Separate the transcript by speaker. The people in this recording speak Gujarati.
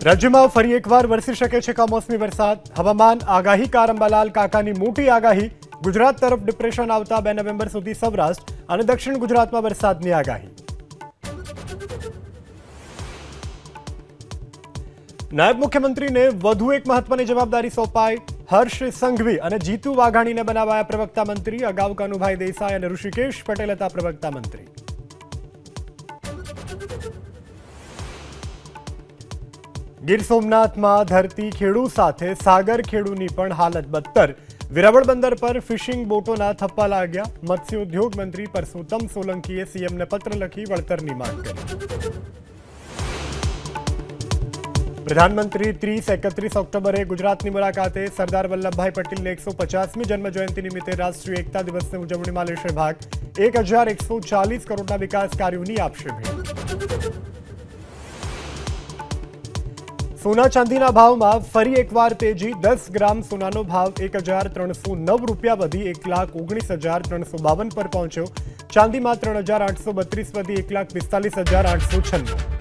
Speaker 1: રાજ્યમાં ફરી એકવાર વરસી શકે છે કમોસમી વરસાદ. હવામાન આગાહીકાર અંબાલાલ કાકાની મોટી આગાહી. ગુજરાત તરફ ડિપ્રેશન આવતા 2 નવેમ્બર સુધી સૌરાષ્ટ્ર અને દક્ષિણ ગુજરાતમાં વરસાદની આગાહી. નાયબ મુખ્યમંત્રીને વધુ એક મહત્વની જવાબદારી સોંપાઈ. હર્ષ સંઘવી અને જીતુ વાઘાણીને બનાવાયા પ્રવક્તા મંત્રી. અગાઉ કનુભાઈ દેસાઈ અને ઋષિકેશ પટેલ હતા પ્રવક્તા મંત્રી. ગીર સોમનાથમાં ધરતી ખેડૂ સાથે સાગર ખેડૂની પણ હાલત બદતર. વેરાવળ બંદર પર ફિશિંગ બોટોના થપ્પા લાગ્યા. મત્સ્યોદ્યોગ મંત્રી પરસોત્તમ સોલંકીએ સીએમને પત્ર લખી વળતરની માંગ કરી. પ્રધાનમંત્રી 30-31 ઓક્ટોબરે ગુજરાતની મુલાકાતે. સરદાર વલ્લભભાઈ પટેલની 150મી જન્મજયંતિ નિમિત્તે રાષ્ટ્રીય એકતા દિવસની ઉજવણીમાં લેશે ભાગ. 1140 કરોડના વિકાસ કાર્યોની આપશે ભેટ. સોના ચાંદીના ભાવમાં ફરી એકવાર તેજી. 10 ગ્રામ સોનાનો ભાવ 1309 રૂપિયા વધી 1,19,352 પર પહોંચ્યો. ચાંદીમાં 3,832 વધી 1,45,896.